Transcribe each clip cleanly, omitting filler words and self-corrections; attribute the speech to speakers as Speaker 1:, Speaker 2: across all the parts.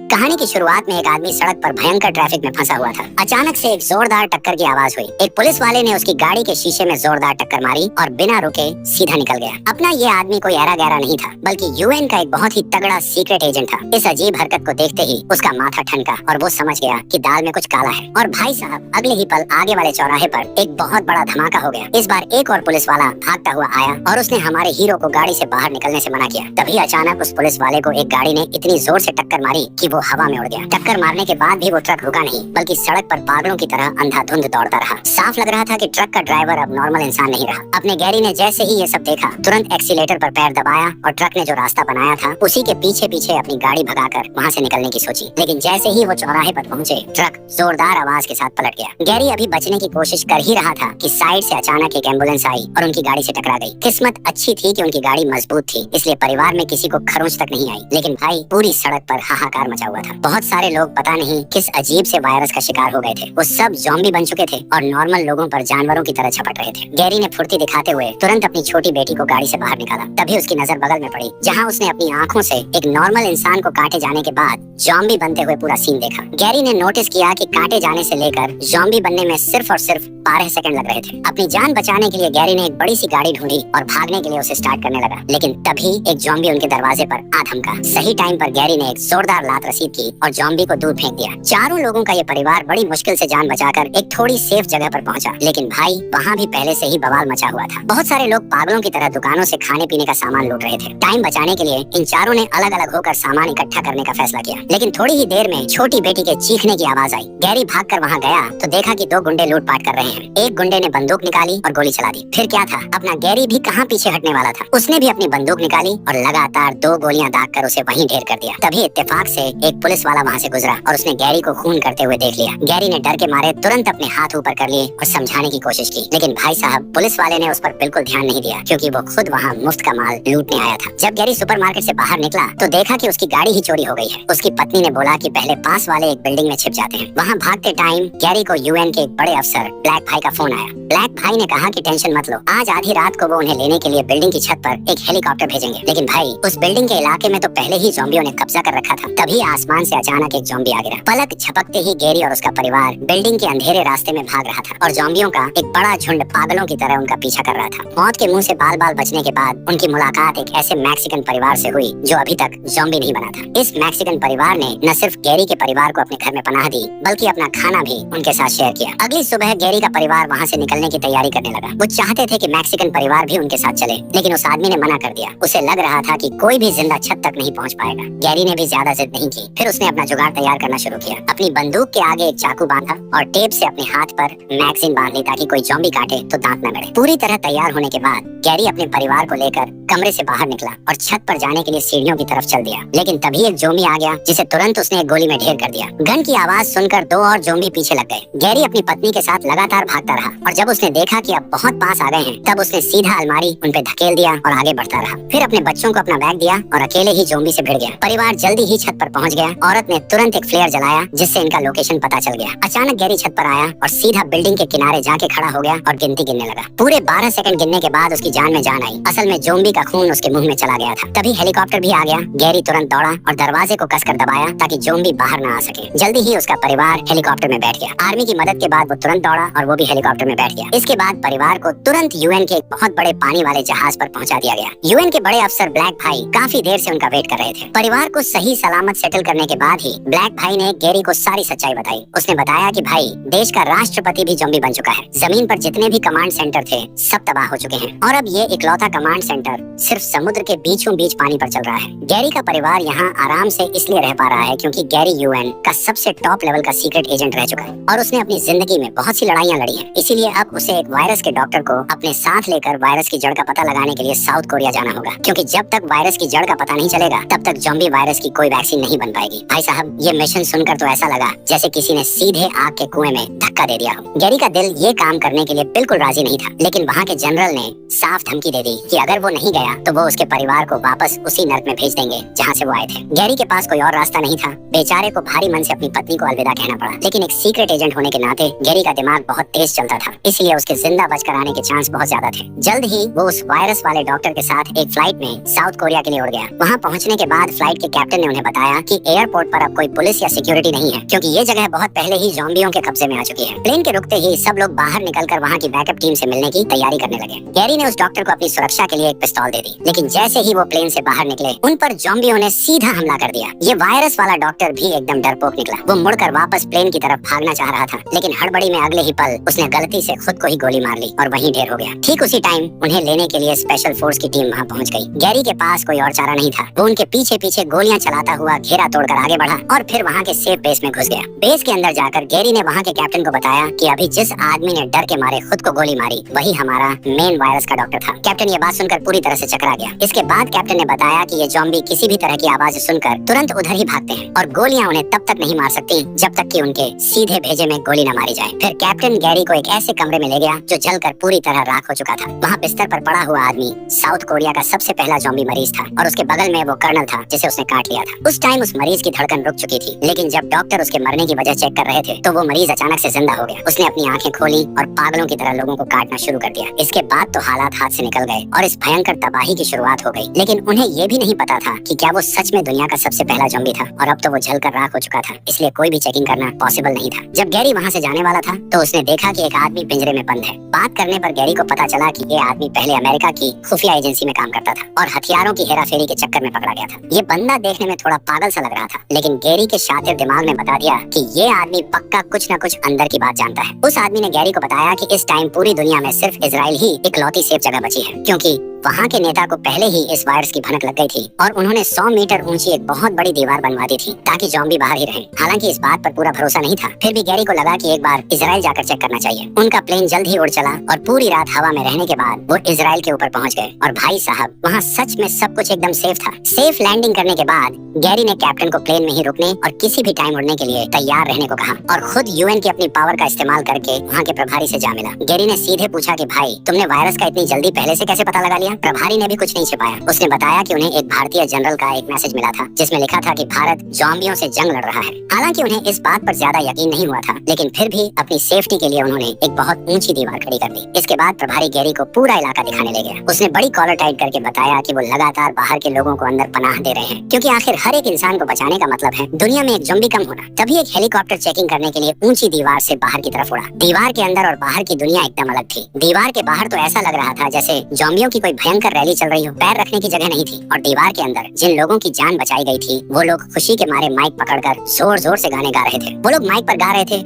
Speaker 1: कहानी की शुरुआत में एक आदमी सड़क पर भयंकर ट्रैफिक में फंसा हुआ था। अचानक से एक जोरदार टक्कर की आवाज हुई। एक पुलिस वाले ने उसकी गाड़ी के शीशे में जोरदार टक्कर मारी और बिना रुके सीधा निकल गया। अपना ये आदमी कोई ऐरा गैरा नहीं था, बल्कि यूएन का एक बहुत ही तगड़ा सीक्रेट एजेंट था। इस अजीब हरकत को देखते ही उसका माथा ठनका और वो समझ गया कि दाल में कुछ काला है। और भाई साहब, अगले ही पल आगे वाले चौराहे पर एक बहुत बड़ा धमाका हो गया। इस बार एक और पुलिस वाला भागता हुआ आया और उसने हमारे हीरो को गाड़ी से बाहर निकलने से मना किया। तभी अचानक उस पुलिस वाले को एक गाड़ी ने इतनी जोर से टक्कर मारी कि वो हवा में उड़ गया। टक्कर मारने के बाद भी वो ट्रक रुका नहीं, बल्कि सड़क पर पागलों की तरह अंधाधुंध दौड़ता रहा। साफ लग रहा था कि ट्रक का ड्राइवर अब नॉर्मल इंसान नहीं रहा। अपने गैरी ने जैसे ही ये सब देखा, तुरंत एक्सीलेटर पर पैर दबाया और ट्रक ने जो रास्ता बनाया था उसी के पीछे पीछे अपनी गाड़ी भगाकर वहाँ से निकलने की सोची। लेकिन जैसे ही वो चौराहे पर पहुँचे, ट्रक जोरदार आवाज के साथ पलट गया। गैरी अभी बचने की कोशिश कर ही रहा था कि साइड से अचानक एक एम्बुलेंस आई और उनकी गाड़ी से टकरा गई। किस्मत अच्छी थी कि उनकी गाड़ी मजबूत थी, इसलिए परिवार में किसी को खरोंच तक नहीं आई। लेकिन भाई, पूरी सड़क पर हाहाकार मचा हुआ था। बहुत सारे लोग पता नहीं किस अजीब से वायरस का शिकार हो गए थे। वो सब ज़ॉम्बी बन चुके थे और नॉर्मल लोगों पर जानवरों की तरह झपट रहे थे। गैरी ने फुर्ती दिखाते हुए तुरंत अपनी छोटी बेटी को गाड़ी से बाहर निकाला। तभी उसकी नजर बगल में पड़ी, जहाँ उसने अपनी आंखों से एक नॉर्मल इंसान को काटे जाने के बाद ज़ॉम्बी बनते हुए पूरा सीन देखा। गैरी ने नोटिस किया कि काटे जाने से लेकर ज़ॉम्बी बनने में सिर्फ और सिर्फ 12 सेकंड लग रहे थे। अपनी जान बचाने के लिए गैरी ने एक बड़ी सी गाड़ी ढूंढी और भागने के लिए उसे स्टार्ट करने लगा। लेकिन तभी एक ज़ॉम्बी उनके दरवाजे पर आ धमका। सही टाइम पर गैरी ने एक जोरदार लात रसीद की और ज़ॉम्बी को दूर फेंक दिया। चारों लोगों का ये परिवार बड़ी मुश्किल से जान बचाकर एक थोड़ी सेफ जगह पर पहुंचा। लेकिन भाई, वहाँ भी पहले से ही बवाल मचा हुआ था। बहुत सारे लोग पागलों की तरह दुकानों से खाने पीने का सामान लूट रहे थे। टाइम बचाने के लिए इन चारों ने अलग अलग होकर सामान इकट्ठा करने का फैसला किया। लेकिन थोड़ी ही देर में छोटी बेटी के चीखने की आवाज आई। गैरी भागकर वहाँ गया तो देखा कि 2 गुंडे लूटपाट कर रहे हैं। एक गुंडे ने बंदूक निकाली और गोली चला दी। फिर क्या था, अपना गैरी भी कहाँ पीछे हटने वाला था। उसने भी अपनी बंदूक निकाली और लगातार 2 गोलियां दागकर उसे वहीं ढेर कर दिया। तभी इत्तेफाक से एक पुलिस वाला वहाँ से गुजरा और उसने गैरी को खून करते हुए देख लिया। गैरी ने डर के मारे तुरंत अपने हाथ ऊपर कर लिए और समझाने की कोशिश की। लेकिन भाई साहब, पुलिस वाले ने उस पर बिल्कुल ध्यान नहीं दिया, क्योंकि वो खुद वहाँ मुफ्त का माल लूटने आया था। जब गैरी सुपरमार्केट से बाहर निकला तो देखा कि उसकी गाड़ी ही चोरी हो गई है। उसकी पत्नी ने बोला कि पहले पास वाले एक बिल्डिंग में छिप जाते हैं। वहाँ भागते टाइम गैरी को यूएन के एक बड़े अफसर ब्लैक भाई का फोन आया। ब्लैक भाई ने कहा कि टेंशन मत लो, आज आधी रात को वो उन्हें लेने के लिए बिल्डिंग की छत पर एक हेलीकॉप्टर भेजेंगे। लेकिन भाई, उस बिल्डिंग के इलाके में तो पहले ही ज़ॉम्बियों ने कब्जा कर रखा था। तभी आसमान से अचानक एक ज़ॉम्बी आ गिरा। पलक झपकते ही गैरी और उसका परिवार बिल्डिंग के अंधेरे रास्ते में भाग रहा था और ज़ॉम्बियों का एक बड़ा झुंड पागलों की तरह उनका पीछा कर रहा था। मौत के मुंह से बाल बाल बचने के बाद उनकी मुलाकात एक ऐसे मैक्सिकन परिवार से हुई जो अभी तक ज़ॉम्बी नहीं बना था। इस मैक्सिकन परिवार ने न सिर्फ गैरी के परिवार को अपने घर में पनाह दी, बल्कि अपना खाना भी उनके साथ शेयर किया। अगली सुबह गैरी का परिवार वहाँ से निकलने की तैयारी करने लगा। वो चाहते थे कि मैक्सिकन परिवार भी उनके साथ चले, लेकिन उस आदमी ने मना कर दिया। उसे लग रहा था कि कोई भी जिंदा छत तक नहीं पहुँच पाएगा। गैरी ने भी ज्यादा जिद नहीं की। फिर उसने अपना जुगाड़ तैयार करना शुरू किया। अपनी बंदूक के आगे एक चाकू बांधा और टेप से अपने हाथ पर मैगजीन बांध ली ताकि कोई ज़ॉम्बी काटे तो दांत न गड़े। पूरी तरह तैयार होने के बाद गैरी अपने परिवार को लेकर कमरे से बाहर निकला और छत पर जाने के लिए सीढ़ियों की तरफ चल दिया। लेकिन तभी एक ज़ॉम्बी आ गया, जिसे तुरंत उसने एक गोली में ढेर कर दिया। गन की आवाज सुनकर 2 और ज़ॉम्बी पीछे लग गए। गैरी अपनी पत्नी के साथ लगातार भागता रहा और जब उसने देखा कि अब बहुत पास आ गए हैं, तब उसने सीधा अलमारी उन पे धकेल दिया और आगे बढ़ता रहा। फिर अपने बच्चों को अपना बैग दिया और अकेले ही ज़ॉम्बी से भिड़ गया। परिवार जल्दी ही छत पर पहुंच गया। औरत ने तुरंत एक फ्लेयर जलाया, जिससे इनका लोकेशन पता चल गया। अचानक गैरी छत पर आया और सीधा बिल्डिंग के किनारे जाके खड़ा हो गया और गिनती गिनने लगा। पूरे 12 सेकंड गिनने के बाद उसकी जान में जान आई। असल में ज़ॉम्बी का खून उसके मुंह में चला गया था। तभी हेलीकॉप्टर भी आ गया। गैरी तुरंत दौड़ा और दरवाजे को कसकर दबाया ताकि ज़ॉम्बी बाहर न आ सके। जल्दी ही उसका परिवार हेलीकॉप्टर में बैठ गया। आर्मी की मदद के बाद वो तुरंत दौड़ा और वो भी हेलीकॉप्टर में बैठ गया। इसके बाद परिवार को तुरंत यूएन के एक बहुत बड़े पानी वाले जहाज पर पहुंचा दिया गया। यूएन के बड़े अफसर ब्लैक भाई काफी देर से उनका वेट कर रहे थे। परिवार को सही सलामत सेटल करने के बाद ही ब्लैक भाई ने गैरी को सारी सच्चाई बताई। उसने बताया कि भाई, देश का राष्ट्रपति भी ज़ॉम्बी बन चुका है। जमीन पर जितने भी कमांड सेंटर थे सब तबाह हो चुके हैं और अब ये इकलौता कमांड सेंटर सिर्फ समुद्र के बीचों बीच पानी पर चल रहा है। गैरी का परिवार यहाँ आराम से इसलिए रह पा रहा है क्योंकि गैरी यूएन का सबसे टॉप लेवल का सीक्रेट एजेंट रह चुका है और उसने अपनी जिंदगी में बहुत सी लड़ाइयाँ लड़ी हैं। इसीलिए अब उसे एक वायरस के डॉक्टर को अपने साथ लेकर वायरस की जड़ का पता लगाने के लिए साउथ कोरिया जाना होगा, क्योंकि जब तक वायरस की जड़ का पता नहीं चलेगा तब तक ज़ॉम्बी वायरस की कोई वैक्सीन नहीं बन पाएगी। भाई साहब, ये मिशन सुनकर तो ऐसा लगा जैसे किसी ने सीधे आग के कुएं में धक्का दे दिया हो। गैरी का दिल ये काम करने के लिए बिल्कुल राजी नहीं था, लेकिन वहाँ के जनरल ने साफ धमकी दे दी कि अगर वो नहीं गया तो वो उसके परिवार को वापस उसी नर्क में भेज देंगे जहाँ से वो आए थे। गैरी के पास कोई और रास्ता नहीं था। बेचारे को भारी मन से अपनी पत्नी को अलविदा कहना पड़ा। लेकिन एक सीक्रेट एजेंट होने के नाते गैरी का दिमाग बहुत तेज चलता था, इसलिए उसके जिंदा बचकर आने के चांस बहुत ज्यादा थे। जल्द ही वो उस वायरस वाले डॉक्टर के साथ एक फ्लाइट में साउथ कोरिया के लिए उड़ गया। वहाँ पहुँचने के बाद फ्लाइट के कैप्टन ने उन्हें बताया कि कि एयरपोर्ट पर अब कोई पुलिस या सिक्योरिटी नहीं है, क्योंकि ये जगह बहुत पहले ही ज़ॉम्बियों के कब्जे में आ चुकी है। प्लेन के रुकते ही सब लोग बाहर निकलकर वहाँ की बैकअप टीम से मिलने की तैयारी करने लगे। गैरी ने उस डॉक्टर को अपनी सुरक्षा के लिए एक पिस्तौल दे दी, लेकिन जैसे ही वो प्लेन से बाहर निकले उन पर ज़ॉम्बियों ने सीधा हमला कर दिया। ये वायरस वाला डॉक्टर भी एकदम डरपोक निकला। वो मुड़कर वापस प्लेन की तरफ भागना चाह रहा था, लेकिन हड़बड़ी में अगले ही पल उसने गलती से खुद को ही गोली मार ली और वहीं ढेर हो गया। ठीक उसी टाइम उन्हें लेने के लिए स्पेशल फोर्स की टीम वहाँ पहुँच गई। गैरी के पास कोई और चारा नहीं था। वो उनके पीछे पीछे गोलियां चलाता हुआ घेरा तोड़कर आगे बढ़ा और फिर वहाँ के सेफ बेस में घुस गया। बेस के अंदर जाकर गैरी ने वहाँ के कैप्टन को बताया कि अभी जिस आदमी ने डर के मारे खुद को गोली मारी वही हमारा मेन वायरस का डॉक्टर था। कैप्टन ये बात सुनकर पूरी तरह से चकरा गया। इसके बाद कैप्टन ने बताया कि ये ज़ॉम्बी किसी भी तरह की आवाज सुनकर तुरंत उधर ही भागते हैं और गोलियां उन्हें तब तक नहीं मार सकती जब तक कि उनके सीधे भेजे में गोली न मारी जाए। फिर कैप्टन गैरी को एक ऐसे कमरे में ले गया जो जलकर पूरी तरह राख हो चुका था। वहाँ बिस्तर पर पड़ा हुआ आदमी साउथ कोरिया का सबसे पहला ज़ॉम्बी मरीज था और उसके बगल में वो कर्नल था जिसे उसने काट लिया था। उस टाइम उस मरीज की धड़कन रुक चुकी थी, लेकिन जब डॉक्टर उसके मरने की वजह चेक कर रहे थे तो वो मरीज अचानक से जिंदा हो गया। उसने अपनी आंखें खोली और पागलों की तरह लोगों को काटना शुरू कर दिया। इसके बाद तो हालात हाथ से निकल गए और इस भयंकर तबाही की शुरुआत हो गई। लेकिन उन्हें ये भी नहीं पता था कि क्या वो सच में दुनिया का सबसे पहला ज़ॉम्बी था और अब तो वो जलकर राख हो चुका था, इसलिए कोई भी चेकिंग करना पॉसिबल नहीं था। जब गैरी वहाँ से जाने वाला था तो उसने देखा कि एक आदमी पिंजरे में बंद है। बात करने पर गैरी को पता चला कि ये आदमी पहले अमेरिका की खुफिया एजेंसी में काम करता था और हथियारों की हेराफेरी के चक्कर में पकड़ा गया था। ये बंदा देखने में थोड़ा पागल सा लग रहा था, लेकिन गैरी के शातिर दिमाग ने बता दिया कि ये आदमी पक्का कुछ न कुछ अंदर की बात जानता है। उस आदमी ने गैरी को बताया कि इस टाइम पूरी दुनिया में सिर्फ इजराइल ही इकलौती सेफ जगह बची है, क्योंकि वहाँ के नेता को पहले ही इस वायरस की भनक लग गई थी और उन्होंने 100 मीटर ऊंची एक बहुत बड़ी दीवार बनवा दी थी ताकि ज़ॉम्बी बाहर ही रहें। हालांकि इस बात पर पूरा भरोसा नहीं था, फिर भी गैरी को लगा कि एक बार इजराइल जाकर चेक करना चाहिए। उनका प्लेन जल्द ही उड़ चला और पूरी रात हवा में रहने के बाद वो इजराइल के ऊपर पहुँच गए और भाई साहब वहाँ सच में सब कुछ एकदम सेफ था। सेफ लैंडिंग करने के बाद गैरी ने कैप्टन को प्लेन में ही रुकने और किसी भी टाइम उड़ने के लिए तैयार रहने को कहा और खुद यूएन की अपनी पावर का इस्तेमाल करके वहाँ के प्रभारी से जा मिला। गैरी ने सीधे पूछा कि भाई तुमने वायरस का इतनी जल्दी पहले से कैसे पता लगा लिया? प्रभारी ने भी कुछ नहीं छिपाया। उसने बताया कि उन्हें एक भारतीय जनरल का एक मैसेज मिला था जिसमें लिखा था कि भारत ज़ॉम्बियों से जंग लड़ रहा है। हालांकि उन्हें इस बात पर ज्यादा यकीन नहीं हुआ था, लेकिन फिर भी अपनी सेफ्टी के लिए उन्होंने एक बहुत ऊंची दीवार खड़ी कर दी। इसके बाद प्रभारी गैरी को पूरा इलाका दिखाने ले गया। उसने बड़ी कॉलर टाइट करके बताया कि वो लगातार बाहर के लोगों को अंदर पनाह दे रहे हैं, क्योंकि आखिर हर एक इंसान को बचाने का मतलब है दुनिया में एक ज़ॉम्बी कम होना। तभी एक हेलीकॉप्टर चेकिंग करने के लिए ऊंची दीवार से बाहर की तरफ उड़ा। दीवार के अंदर और बाहर की दुनिया एकदम अलग थी। दीवार के बाहर तो ऐसा लग रहा था जैसे ज़ॉम्बियों की कोई भयंकर रैली चल रही हो। पैर रखने की जगह नहीं थी और दीवार के अंदर जिन लोगों की जान बचाई गई थी वो लोग खुशी के मारे माइक पकड़कर जोर जोर से गाने गा रहे थे। वो लोग माइक पर गा रहे थे,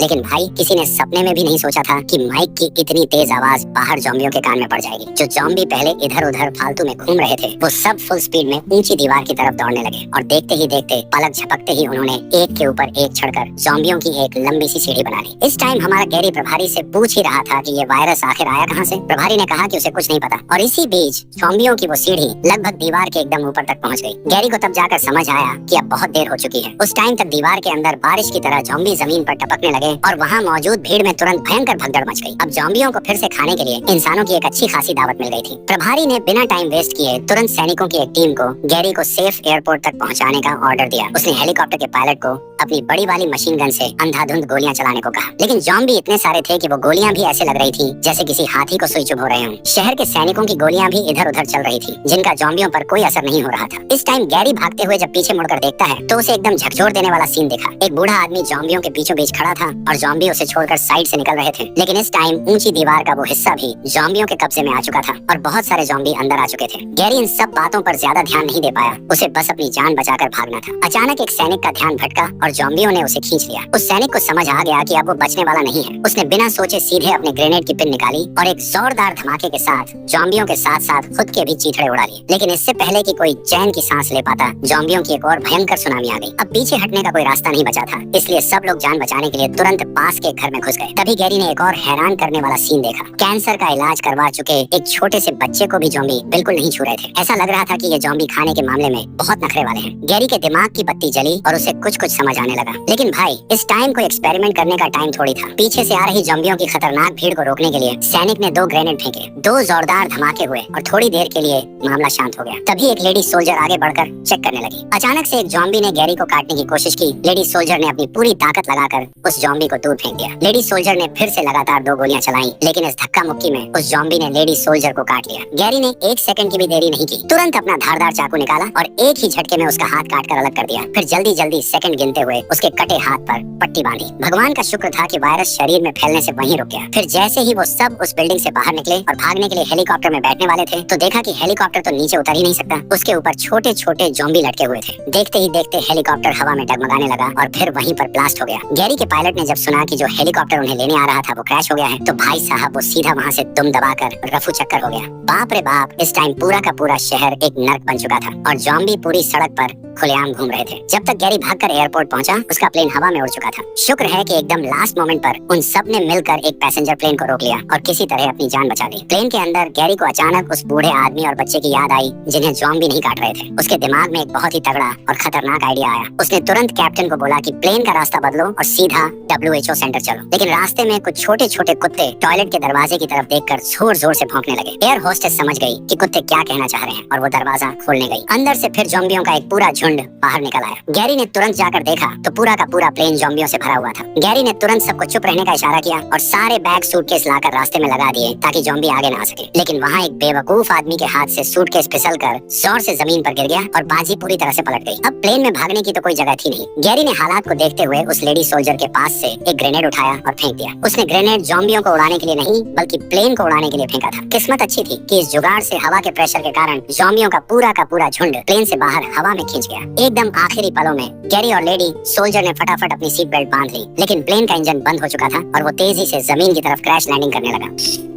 Speaker 1: लेकिन भाई किसी ने सपने में भी नहीं सोचा था कि माइक की इतनी तेज आवाज बाहर ज़ॉम्बियों के कान में पड़ जाएगी। जो ज़ॉम्बी पहले इधर उधर फालतू में घूम रहे थे वो सब फुल स्पीड में ऊंची दीवार की तरफ दौड़ने लगे और देखते ही देखते पलक झपकते ही उन्होंने एक के ऊपर एक चढ़कर ज़ॉम्बियों की एक लंबी सी सीढ़ी बना ली। इस टाइम हमारा गैरी प्रभारी से पूछ ही रहा था कि ये वायरस आखिर आया कहाँ से। प्रभारी ने कहा कि उसे कुछ नहीं पता और इसी बीच ज़ॉम्बियों की वो सीढ़ी लगभग दीवार के एकदम ऊपर तक पहुँच गई। गैरी को तब जाकर समझ आया कि अब बहुत देर हो चुकी है। उस टाइम तक दीवार के अंदर बारिश की तरह ज़ॉम्बी जमीन पर टपकने लगे और वहाँ मौजूद भीड़ में तुरंत भयंकर भगदड़ मच गई। अब ज़ॉम्बियों को फिर से खाने के लिए इंसानों की एक अच्छी खासी दावत मिल गई थी। प्रभारी ने बिना टाइम वेस्ट किए तुरंत सैनिकों की एक टीम को गैरी को सेफ एयरपोर्ट तक पहुंचाने का ऑर्डर दिया। उसने हेलीकॉप्टर के पायलट को अपनी बड़ी वाली मशीन गन से अंधाधुंध गोलियां चलाने को कहा, लेकिन ज़ॉम्बी इतने सारे थे कि वो गोलियां भी ऐसे लग रही थी जैसे किसी हाथी को सुई चुभ हो रहे हों। शहर के सैनिकों की गोलियां भी इधर उधर चल रही थी जिनका ज़ॉम्बियों पर कोई असर नहीं हो रहा था। इस टाइम गैरी भागते हुए जब पीछे मुड़कर देखता है तो उसे एकदम झकझोर देने वाला सीन देखा। एक बूढ़ा आदमी ज़ॉम्बियों के बीचों बीच खड़ा था और ज़ॉम्बी उसे छोड़कर साइड से निकल रहे थे, लेकिन इस टाइम ऊंची दीवार का वो हिस्सा भी ज़ॉम्बियों के कब्जे में आ चुका था और बहुत सारे ज़ॉम्बी अंदर आ चुके थे। गैरी इन सब बातों पर ज्यादा ध्यान नहीं दे पाया, उसे बस अपनी जान बचाकर भागना था। अचानक एक सैनिक का ध्यान भटका और ज़ॉम्बियों ने उसे खींच लिया। उस सैनिक को समझ आ गया कि अब वो बचने वाला नहीं है। उसने बिना सोचे सीधे अपने ग्रेनेड की पिन निकाली और एक जोरदार धमाके के साथ ज़ॉम्बियों के साथ साथ खुद के भी चीथड़े उड़ा लिए। लेकिन इससे पहले कि कोई चैन की सांस ले पाता, ज़ॉम्बियों की एक और भयंकर सुनामी आ गई। अब पीछे हटने का कोई रास्ता नहीं बचा था, इसलिए सब लोग जान बचाने के लिए तुरंत पास के घर में घुस गए। तभी गैरी ने एक और हैरान करने वाला सीन देखा। कैंसर का इलाज करवा चुके एक छोटे से बच्चे को भी ज़ॉम्बी बिल्कुल नहीं छू रहे थे। ऐसा लग रहा था कि ये ज़ॉम्बी खाने के मामले में बहुत नखरे वाले हैं। गैरी के दिमाग की बत्ती जली और उसे कुछ कुछ समझ आने लगा। लेकिन भाई इस टाइम को एक्सपेरिमेंट करने का टाइम थोड़ी था। पीछे से आ रही ज़ॉम्बियों की खतरनाक भीड़ को रोकने के लिए सैनिक ने 2 ग्रेनेड फेंके। 2 जोरदार धमाके हुए और थोड़ी देर के लिए मामला शांत हो गया। तभी एक लेडी सोल्जर आगे बढ़कर चेक करने लगी। अचानक से एक ज़ॉम्बी ने गैरी को काटने की कोशिश की। लेडी सोल्जर ने अपनी पूरी ताकत लगाकर उस ज़ॉम्बी जॉम्बी को दूर फेंक दिया। लेडी सोल्जर ने फिर से लगातार 2 गोलियां चलाई, लेकिन इस धक्का मुक्की में उस जॉम्बी ने लेडी सोल्जर को काट लिया। गैरी ने 1 सेकंड की भी देरी नहीं की, तुरंत अपना धारदार चाकू निकाला और एक ही झटके में उसका हाथ काट कर अलग कर दिया। फिर जल्दी जल्दी सेकंड गिनते हुए उसके कटे हाथ पर पट्टी बांधी। भगवान का शुक्र था कि वायरस शरीर में फैलने से वहीं रुक गया। फिर जैसे ही वो सब उस बिल्डिंग से बाहर निकले और भागने के लिए हेलीकॉप्टर में बैठने वाले थे, तो देखा कि हेलीकॉप्टर तो नीचे उतर ही नहीं सकता, उसके ऊपर छोटे छोटे जॉम्बी लटके हुए थे। देखते ही देखते हेलीकॉप्टर हवा में डगमगाने लगा और फिर वहीं पर ब्लास्ट हो गया। गैरी के पायलट ने जब सुना कि जो हेलीकॉप्टर उन्हें लेने आ रहा था वो क्रैश हो गया है, तो भाई साहब वो सीधा वहाँ से दुम दबाकर रफू चक्कर हो गया। बाप रे बाप, इस टाइम पूरा का पूरा शहर एक नर्क बन चुका था और जॉम्बी पूरी सड़क पर खुलेआम घूम रहे थे। जब तक गैरी भागकर एयरपोर्ट पहुंचा, उसका प्लेन हवा में उड़ चुका था। शुक्र है कि एकदम लास्ट मोमेंट पर उन सब ने मिलकर एक पैसेंजर प्लेन को रोक लिया और किसी तरह अपनी जान बचा ली। प्लेन के अंदर गैरी को अचानक उस बूढ़े आदमी और बच्चे की याद आई जिन्हें जॉम्बी नहीं काट रहे थे। उसके दिमाग में एक बहुत ही तगड़ा और खतरनाक आइडिया आया। उसने तुरंत कैप्टन को बोला कि प्लेन का रास्ता बदलो और सीधा WHO सेंटर चलो। लेकिन रास्ते में कुछ छोटे छोटे कुत्ते टॉयलेट के दरवाजे की तरफ देखकर जोर जोर से भौंकने लगे। एयर होस्टेस समझ गई कि कुत्ते क्या कहना चाह रहे हैं और वो दरवाजा खोलने गई। अंदर से फिर जॉम्बियों का एक पूरा झुंड बाहर निकल आया। गैरी ने तुरंत जाकर देखा तो पूरा का पूरा प्लेन जॉम्बियों से भरा हुआ था। गैरी ने तुरंत सबको चुप रहने का इशारा किया और सारे बैग सूटकेस लाकर रास्ते में लगा दिए ताकि जॉम्बी आगे ना आ सके। लेकिन वहाँ एक बेवकूफ आदमी के हाथ से सूटकेस फिसलकर जोर से जमीन पर गिर गया और बाजी पूरी तरह से पलट गई। अब प्लेन में भागने की तो कोई जगह थी नहीं। गैरी ने हालात को देखते हुए उस लेडी सोल्जर के पास से एक ग्रेनेड उठाया और फेंक दिया। उसने ग्रेनेड जॉम्बियों को उड़ाने के लिए नहीं बल्कि प्लेन को उड़ाने के लिए फेंका था। किस्मत अच्छी थी कि इस जुगाड़ से हवा के प्रेशर के कारण जॉम्बियों का पूरा झुंड प्लेन से बाहर हवा में खींच गया। एकदम आखिरी पलों में गैरी और लेडी सोल्जर ने फटाफट अपनी सीट बेल्ट बांध ली, लेकिन प्लेन का इंजन बंद हो चुका था और वो तेजी से जमीन की तरफ क्रैश लैंडिंग करने लगा।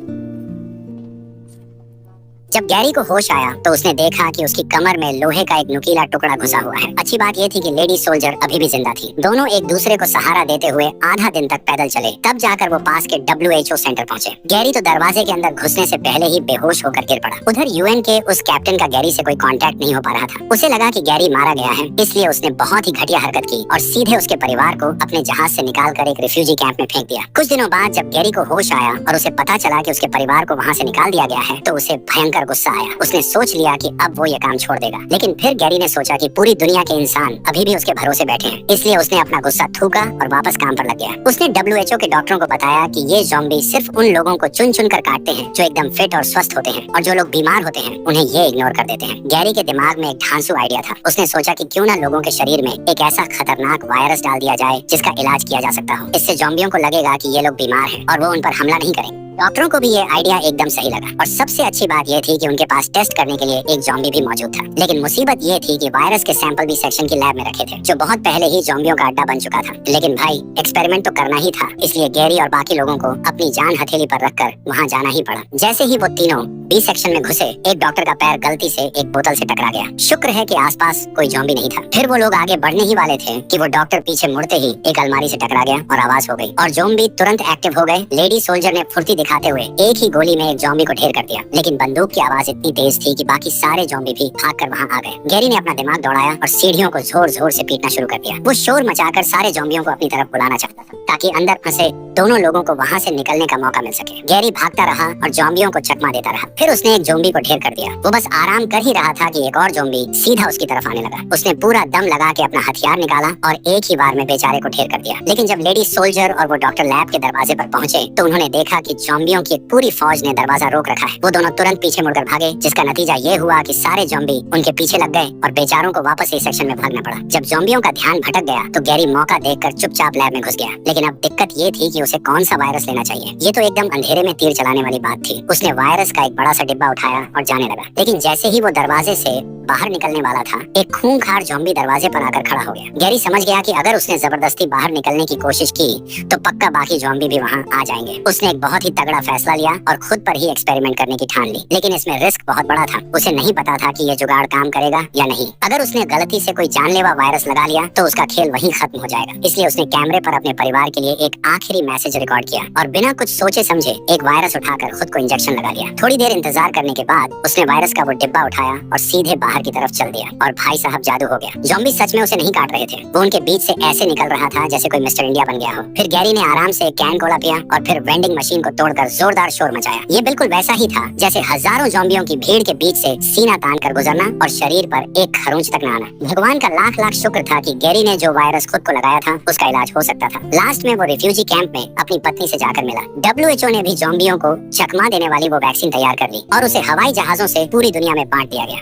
Speaker 1: जब गैरी को होश आया तो उसने देखा कि उसकी कमर में लोहे का एक नुकीला टुकड़ा घुसा हुआ है। अच्छी बात ये थी कि लेडी सोल्जर अभी भी जिंदा थी। दोनों एक दूसरे को सहारा देते हुए आधा दिन तक पैदल चले, तब जाकर वो पास के WHO सेंटर पहुंचे। गैरी तो दरवाजे के अंदर घुसने से पहले ही बेहोश होकर गिर पड़ा। उधर UN के उस कैप्टन का गैरी से कोई कांटेक्ट नहीं हो पा रहा था। उसे लगा कि गैरी मारा गया है, इसलिए उसने बहुत ही घटिया हरकत की और सीधे उसके परिवार को अपने जहाज से निकालकर एक रिफ्यूजी कैंप में फेंक दिया। कुछ दिनों बाद जब गैरी को होश आया और उसे पता चला कि उसके परिवार को वहाँ से निकाल दिया गया है, तो उसे भयंकर गुस्सा आया। उसने सोच लिया कि अब वो ये काम छोड़ देगा। लेकिन फिर गैरी ने सोचा कि पूरी दुनिया के इंसान अभी भी उसके भरोसे बैठे हैं, इसलिए उसने अपना गुस्सा थूका और वापस काम पर लग गया। उसने WHO के डॉक्टरों को बताया कि ये ज़ॉम्बी सिर्फ उन लोगों को चुन चुन कर काटते हैं जो एकदम फिट और स्वस्थ होते हैं, और जो लोग बीमार होते हैं उन्हें ये इग्नोर कर देते हैं। गैरी के दिमाग में एक ढांसू आइडिया था। उसने सोचा कि क्यों ना लोगों के शरीर में एक ऐसा खतरनाक वायरस डाल दिया जाए जिसका इलाज किया जा सकता हो। इससे ज़ॉम्बियों को लगेगा कि ये लोग बीमार हैं और वो उन पर हमला नहीं करेंगे। डॉक्टरों को भी ये आइडिया एकदम सही लगा और सबसे अच्छी बात ये थी कि उनके पास टेस्ट करने के लिए एक ज़ॉम्बी भी मौजूद था। लेकिन मुसीबत ये थी कि वायरस के सैंपल भी सेक्शन की लैब में रखे थे, जो बहुत पहले ही ज़ॉम्बियों का अड्डा बन चुका था। लेकिन भाई, एक्सपेरिमेंट तो करना ही था, इसलिए गैरी और बाकी लोगों को अपनी जान हथेली पर रखकर वहाँ जाना ही पड़ा। जैसे ही वो तीनों B सेक्शन में घुसे, एक डॉक्टर का पैर गलती से एक बोतल से टकरा गया। शुक्र है कि आसपास कोई ज़ॉम्बी नहीं था। फिर वो लोग आगे बढ़ने ही वाले थे कि वो डॉक्टर पीछे मुड़ते ही एक अलमारी से टकरा गया और आवाज हो गई और ज़ॉम्बी तुरंत एक्टिव हो गए। लेडी सोल्जर ने फुर्ती दिखाते हुए एक ही गोली में एक ज़ॉम्बी को ढेर कर दिया, लेकिन बंदूक की आवाज इतनी तेज थी कि बाकी सारे ज़ॉम्बी भी भागकर वहाँ आ गए। गैरी ने अपना दिमाग दौड़ाया और सीढ़ियों को जोर जोर से पीटना शुरू कर दिया। वो शोर मचाकर सारे ज़ॉम्बियों को अपनी तरफ बुलाना चाहता था ताकि अंदर फंसे दोनों लोगों को वहाँ से निकलने का मौका मिल सके। गैरी भागता रहा और ज़ॉम्बियों को चकमा देता रहा। फिर उसने एक ज़ॉम्बी को ढेर कर दिया। वो बस आराम कर ही रहा था कि एक और ज़ॉम्बी सीधा उसकी तरफ आने लगा। उसने पूरा दम लगा के अपना हथियार निकाला और एक ही बार में बेचारे को ढेर कर दिया। लेकिन जब लेडी सोल्जर और वो डॉक्टर लैब के दरवाजे पर पहुंचे तो उन्होंने देखा कि ज़ॉम्बियों की एक पूरी फौज ने दरवाजा रोक रखा है। वो दोनों तुरंत पीछे मुड़कर भागे, जिसका नतीजा ये हुआ कि सारे ज़ॉम्बी उनके पीछे लग गए और बेचारों को वापस इस सेक्शन में भागना पड़ा। जब ज़ॉम्बियों का ध्यान भटक गया तो गैरी मौका देखकर चुपचाप लैब में घुस गया। लेकिन अब दिक्कत ये थी कि उसे कौन सा वायरस लेना चाहिए। ये तो एकदम अंधेरे में तीर चलाने वाली बात थी। उसने वायरस का एक बड़ा सा डिब्बा उठाया और जाने लगा। लेकिन जैसे ही वो दरवाजे से बाहर निकलने वाला था, एक खूंखार ज़ॉम्बी दरवाजे पर आकर खड़ा हो गया। गैरी समझ गया कि अगर उसने जबरदस्ती बाहर निकलने की कोशिश की तो पक्का बाकी ज़ॉम्बी भी वहाँ आ जाएंगे। उसने एक बहुत ही तगड़ा फैसला लिया और खुद पर ही एक्सपेरिमेंट करने की ठान ली। लेकिन इसमें रिस्क बहुत बड़ा था। उसे नहीं पता था कि ये जुगाड़ काम करेगा या नहीं। अगर उसने गलती से कोई जानलेवा वायरस लगा लिया तो उसका खेल वहीं खत्म हो जाएगा। इसलिए उसने कैमरे पर अपने परिवार के लिए एक आखिरी मैसेज रिकॉर्ड किया और बिना कुछ सोचे समझे एक वायरस उठाकर खुद को इंजेक्शन लगा लिया। थोड़ी देर इंतजार करने के बाद उसने वायरस का वो डिब्बा उठाया और सीधे बाहर की तरफ चल दिया। और भाई साहब, जादू हो गया। ज़ॉम्बी सच में उसे नहीं काट रहे थे। वो उनके बीच से ऐसे निकल रहा था जैसे कोई मिस्टर इंडिया बन गया हो। फिर गैरी ने आराम से एक कैन कोला पिया और फिर वेंडिंग मशीन को तोड़ छोड़कर जोरदार शोर मचाया। ये बिल्कुल वैसा ही था जैसे हजारों ज़ॉम्बियों की भीड़ के बीच से सीना तान कर गुजरना और शरीर पर एक खरोंच तक न आना। भगवान का लाख लाख शुक्र था कि गैरी ने जो वायरस खुद को लगाया था उसका इलाज हो सकता था। लास्ट में वो रिफ्यूजी कैंप में अपनी पत्नी से जाकर मिला। WHO ने भी ज़ॉम्बियों को चकमा देने वाली वो वैक्सीन तैयार कर ली और उसे हवाई जहाजों से पूरी दुनिया में बांट दिया गया।